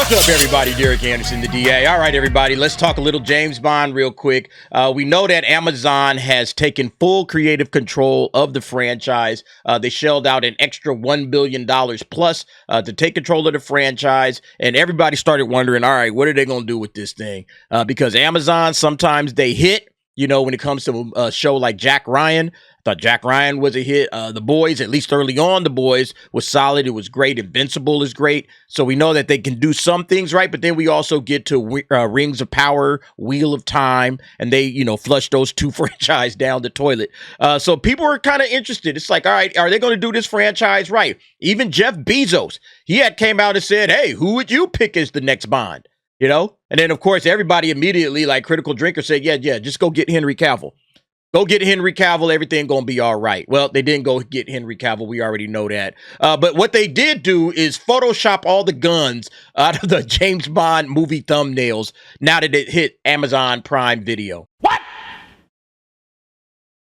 What's up, everybody? Derek Anderson, the DA. All right, everybody, let's talk a little James Bond real quick. We know that Amazon has taken full creative control of the franchise. They shelled out an extra $1 billion plus to take control of the franchise, and everybody started wondering, all right, what are they going to do with this thing? Because Amazon, sometimes they hit, you know, when it comes to a show like Jack Ryan. I thought Jack Ryan was a hit. The Boys, at least early on, The Boys was solid. It was great. Invincible is great. So we know that they can do some things right, but then we also get to Rings of Power, Wheel of Time, and they, you know, flush those two franchises down the toilet. So people are kind of interested. It's like, all right, are they going to do this franchise right? Even Jeff Bezos, he had came out and said, hey, who would you pick as the next Bond? You know? And then, of course, everybody immediately, like Critical Drinker, said, yeah, just go get Henry Cavill. Go get Henry Cavill. Everything going to be all right. Well, they didn't go get Henry Cavill. We already know that. But what they did do is Photoshop all the guns out of the James Bond movie thumbnails now that it hit Amazon Prime Video. What?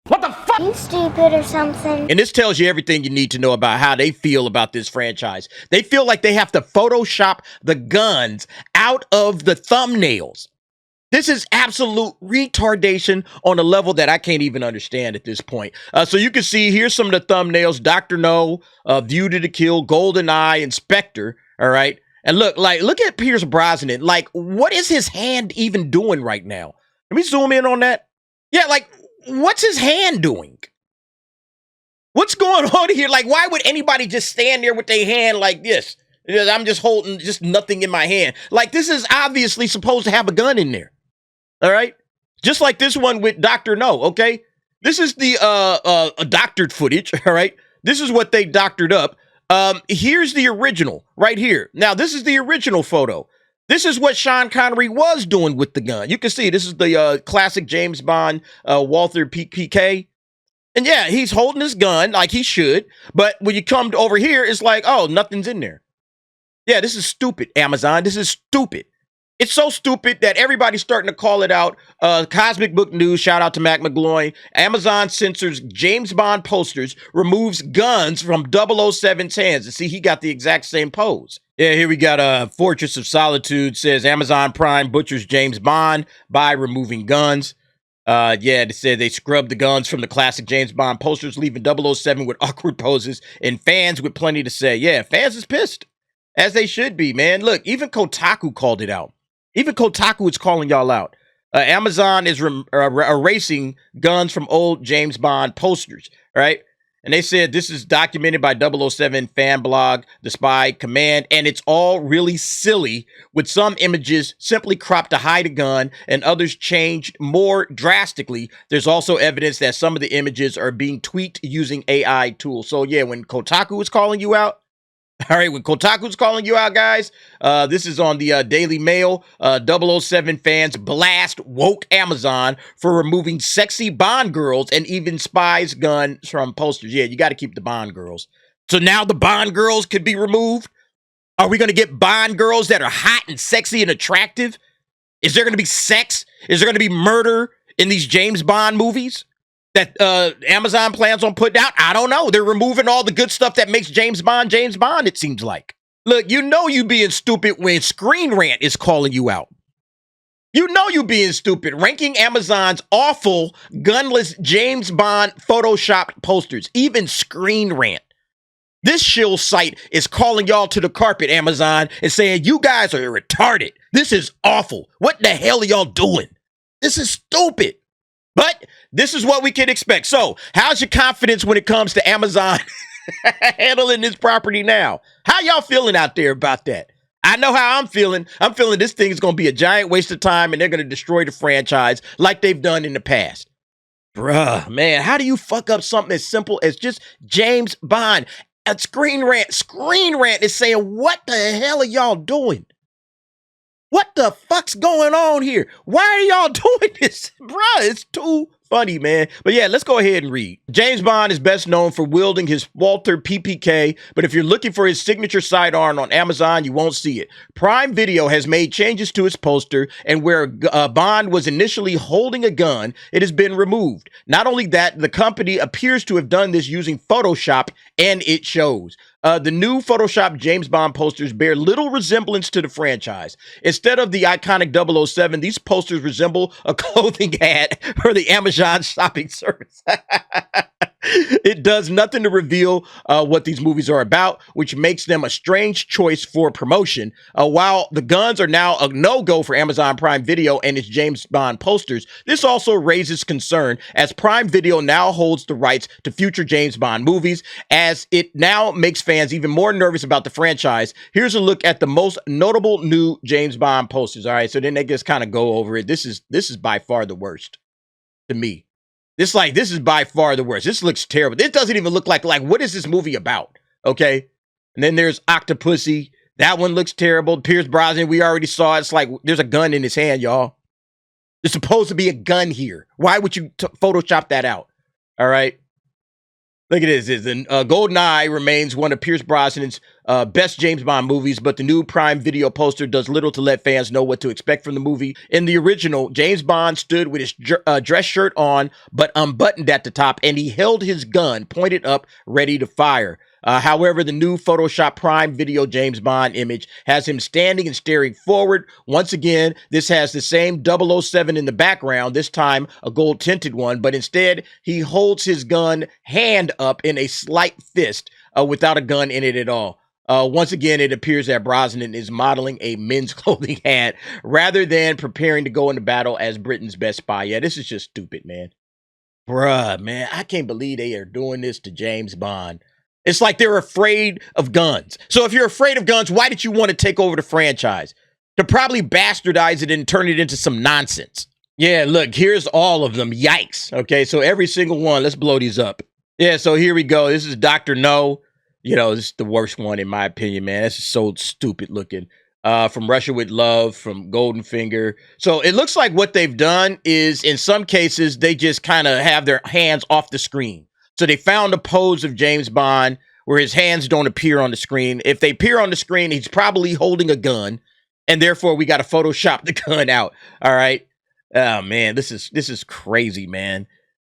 What the fuck? You stupid or something. And this tells you everything you need to know about how they feel about this franchise. They feel like they have to Photoshop the guns out of the thumbnails. This is absolute retardation on a level that I can't even understand at this point. So you can see here's some of the thumbnails: Dr. No, View to the Kill, GoldenEye, Inspector. All right. And look at Pierce Brosnan. Like, what is his hand even doing right now? Let me zoom in on that. Yeah, like, what's his hand doing? What's going on here? Like, why would anybody just stand there with their hand like this? I'm just holding just nothing in my hand. Like, this is obviously supposed to have a gun in there. All right. Just like this one with Dr. No. Okay. This is the doctored footage. All right. This is what they doctored up. Here's the original right here. Now, this is the original photo. This is what Sean Connery was doing with the gun. You can see this is the classic James Bond Walther PK. And yeah, he's holding his gun like he should. But when you come over here, it's like, oh, nothing's in there. Yeah, this is stupid, Amazon. This is stupid. It's so stupid that everybody's starting to call it out. Cosmic Book News, shout out to Mac McGloin. Amazon censors James Bond posters, removes guns from 007's hands. And see, he got the exact same pose. Yeah, here we got Fortress of Solitude says Amazon Prime butchers James Bond by removing guns. Yeah, they said they scrubbed the guns from the classic James Bond posters, leaving 007 with awkward poses and fans with plenty to say. Yeah, fans is pissed, as they should be, man. Look, even Kotaku called it out. Even Kotaku is calling y'all out. Amazon is erasing guns from old James Bond posters, right? And they said this is documented by 007 fan blog, The Spy Command, and it's all really silly, with some images simply cropped to hide a gun and others changed more drastically. There's also evidence that some of the images are being tweaked using AI tools. So yeah, when Kotaku is calling you out, all right, when Kotaku's calling you out, guys, this is on the Daily Mail. 007 fans blast woke Amazon for removing sexy Bond girls and even spies' guns from posters. Yeah, you got to keep the Bond girls. So now the Bond girls could be removed? Are we going to get Bond girls that are hot and sexy and attractive? Is there going to be sex? Is there going to be murder in these James Bond movies that Amazon plans on putting out? I don't know. They're removing all the good stuff that makes James Bond, it seems like. Look, you know you being stupid when Screen Rant is calling you out. You know you being stupid, ranking Amazon's awful, gunless James Bond Photoshopped posters, even Screen Rant. This shill site is calling y'all to the carpet, Amazon, and saying you guys are retarded. This is awful. What the hell are y'all doing? This is stupid. But this is what we can expect. So how's your confidence when it comes to Amazon handling this property now? How y'all feeling out there about that? I know how I'm feeling. I'm feeling this thing is going to be a giant waste of time and they're going to destroy the franchise like they've done in the past. Bruh, man, how do you fuck up something as simple as just James Bond? A Screen Rant is saying, what the hell are y'all doing? What the fuck's going on here? Why are y'all doing this? Bruh, it's too funny, man. But yeah, let's go ahead and read. James Bond is best known for wielding his Walther PPK, but if you're looking for his signature sidearm on Amazon, you won't see it. Prime Video has made changes to its poster, and where Bond was initially holding a gun, it has been removed. Not only that, the company appears to have done this using Photoshop, and it shows. The new Photoshop James Bond posters bear little resemblance to the franchise. Instead of the iconic 007, these posters resemble a clothing ad for the Amazon shopping service. It does nothing to reveal what these movies are about, which makes them a strange choice for promotion. While the guns are now a no-go for Amazon Prime Video and its James Bond posters, this also raises concern as Prime Video now holds the rights to future James Bond movies, as it now makes fans even more nervous about the franchise. Here's a look at the most notable new James Bond posters. All right, so then they just kind of go over it. This is by far the worst to me. This is by far the worst. This looks terrible. This doesn't even look like what is this movie about? Okay. And then there's Octopussy. That one looks terrible. Pierce Brosnan, we already saw. It's like there's a gun in his hand, y'all. There's supposed to be a gun here. Why would you Photoshop that out? All right. Look at this. GoldenEye remains one of Pierce Brosnan's best James Bond movies, but the new Prime Video poster does little to let fans know what to expect from the movie. In the original, James Bond stood with his dress shirt on, but unbuttoned at the top, and he held his gun pointed up, ready to fire. However, the new Photoshop Prime Video James Bond image has him standing and staring forward. Once again, this has the same 007 in the background, this time a gold-tinted one, but instead, he holds his gun hand up in a slight fist without a gun in it at all. Once again, it appears that Brosnan is modeling a men's clothing ad rather than preparing to go into battle as Britain's best spy. Yeah, this is just stupid, man. Bruh, man, I can't believe they are doing this to James Bond. It's like they're afraid of guns. So if you're afraid of guns, why did you want to take over the franchise? To probably bastardize it and turn it into some nonsense. Yeah, look, here's all of them. Yikes. Okay, so every single one. Let's blow these up. Yeah, so here we go. This is Dr. No. You know, this is the worst one in my opinion, man. This is so stupid looking. From Russia with Love, from Goldenfinger. So it looks like what they've done is, in some cases, they just kind of have their hands off the screen. So they found a pose of James Bond where his hands don't appear on the screen. If they appear on the screen, he's probably holding a gun, and therefore we got to Photoshop the gun out. All right. Oh man, this is crazy, man.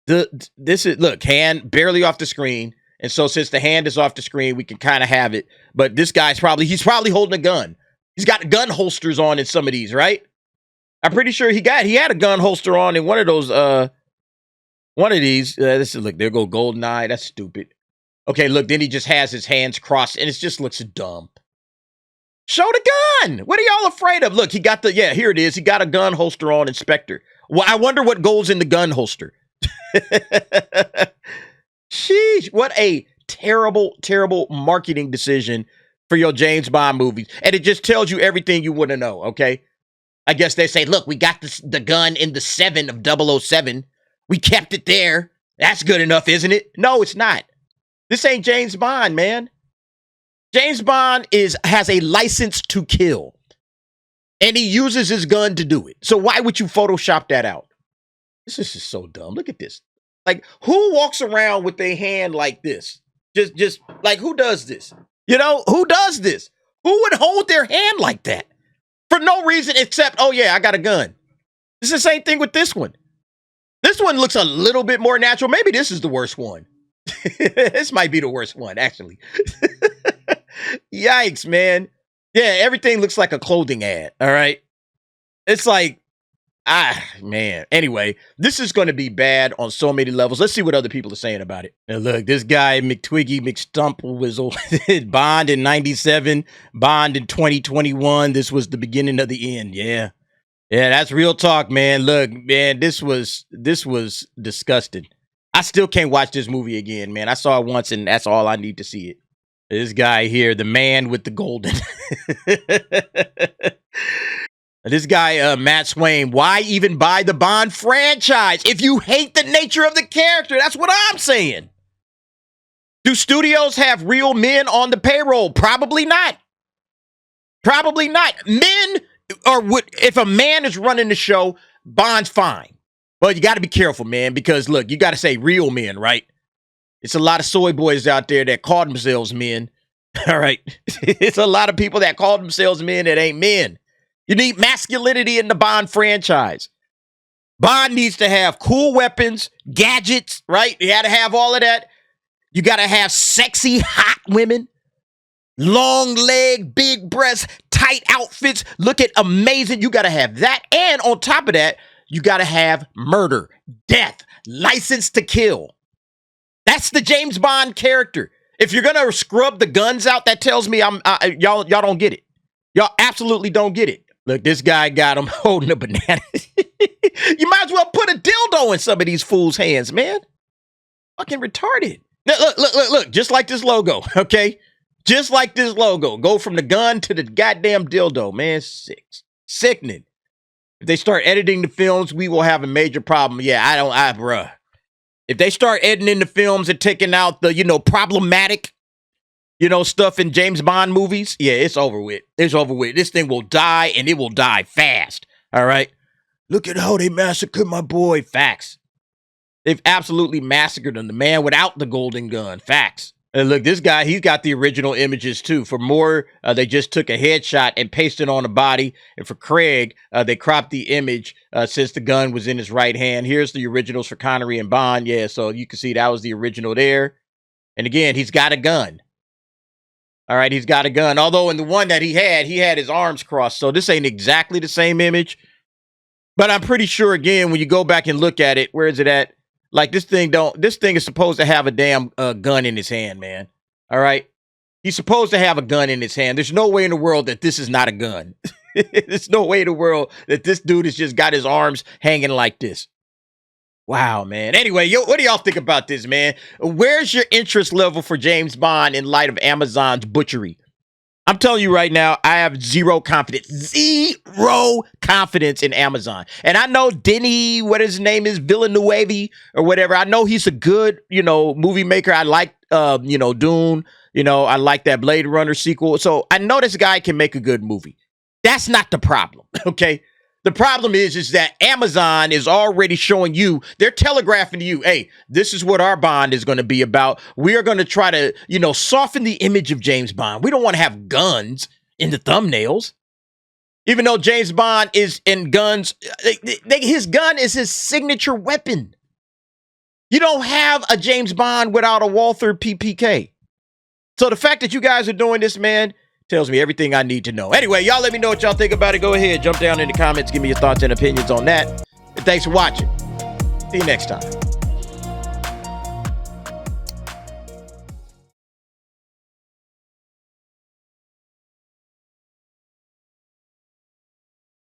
This is, look, hand barely off the screen, and so since the hand is off the screen, we can kind of have it. But this guy's he's probably holding a gun. He's got gun holsters on in some of these, right? I'm pretty sure he had a gun holster on in one of those. One of these, this is, look, there go GoldenEye. That's stupid. Okay, look, then he just has his hands crossed, and it just looks dumb. Show the gun. What are y'all afraid of? Look, he got here it is. He got a gun holster on, Inspector. Well, I wonder what goes in the gun holster. Sheesh, what a terrible, terrible marketing decision for your James Bond movies. And it just tells you everything you want to know, okay? I guess they say, look, we got the gun in the 7 of 007. We kept it there. That's good enough, isn't it? No, it's not. This ain't James Bond, man. James Bond has a license to kill. And he uses his gun to do it. So why would you Photoshop that out? This is just so dumb. Look at this. Like, who walks around with their hand like this? Just like, who does this? You know, who does this? Who would hold their hand like that? For no reason except, oh yeah, I got a gun. It's the same thing with this one. This one looks a little bit more natural. Maybe this is the worst one. This might be the worst one, actually. Yikes, man. Yeah, everything looks like a clothing ad, all right? It's like, man. Anyway, this is going to be bad on so many levels. Let's see what other people are saying about it. And look, this guy, McTwiggy, McStumplewizzle, Bond in 97, Bond in 2021. This was the beginning of the end, yeah. Yeah, that's real talk, man. Look, man, this was disgusting. I still can't watch this movie again, man. I saw it once, and that's all I need to see it. This guy here, the man with the golden. This guy, Matt Swain, why even buy the Bond franchise if you hate the nature of the character? That's what I'm saying. Do studios have real men on the payroll? Probably not. Probably not. Men, if a man is running the show, Bond's fine. But you got to be careful, man, because look, you got to say real men, right? It's a lot of soy boys out there that call themselves men. All right. It's a lot of people that call themselves men that ain't men. You need masculinity in the Bond franchise. Bond needs to have cool weapons, gadgets, right? You got to have all of that. You got to have sexy, hot women. Long leg, big breasts, tight outfits, looking amazing. You got to have that. And on top of that, you got to have murder, death, license to kill. That's the James Bond character. If you're going to scrub the guns out, that tells me y'all don't get it. Y'all absolutely don't get it. Look, this guy got him holding a banana. You might as well put a dildo in some of these fools' hands, man. Fucking retarded. Look. Just like this logo, okay? Just like this logo. Go from the gun to the goddamn dildo, man. Sickening. If they start editing the films, we will have a major problem. Yeah, bruh. If they start editing the films and taking out the, problematic, stuff in James Bond movies, yeah, it's over with. It's over with. This thing will die, and it will die fast. All right? Look at how they massacred my boy. Facts. They've absolutely massacred him. The man without the golden gun. Facts. And look, this guy, he's got the original images too. For Moore, they just took a headshot and pasted it on the body. And for Craig, they cropped the image since the gun was in his right hand. Here's the originals for Connery and Bond. Yeah, so you can see that was the original there. And again, he's got a gun. All right, he's got a gun. Although in the one that he had his arms crossed. So this ain't exactly the same image. But I'm pretty sure, again, when you go back and look at it, where is it at? Like this thing is supposed to have a damn gun in his hand, man. All right. He's supposed to have a gun in his hand. There's no way in the world that this is not a gun. There's no way in the world that this dude has just got his arms hanging like this. Wow, man. Anyway, what do y'all think about this, man? Where's your interest level for James Bond in light of Amazon's butchery? I'm telling you right now, I have zero confidence in Amazon. And I know Denny, what his name is, Villeneuve or whatever. I know he's a good, movie maker. I like, Dune. I like that Blade Runner sequel. So I know this guy can make a good movie. That's not the problem, okay? The problem is that Amazon is already showing you, they're telegraphing to you, hey, this is what our Bond is going to be about. We are going to try to, soften the image of James Bond. We don't want to have guns in the thumbnails. Even though James Bond is in guns, his gun is his signature weapon. You don't have a James Bond without a Walther PPK. So the fact that you guys are doing this, man, tells me everything I need to know. Anyway, y'all let me know what y'all think about it. Go ahead, jump down in the comments, give me your thoughts and opinions on that. And thanks for watching. See you next time.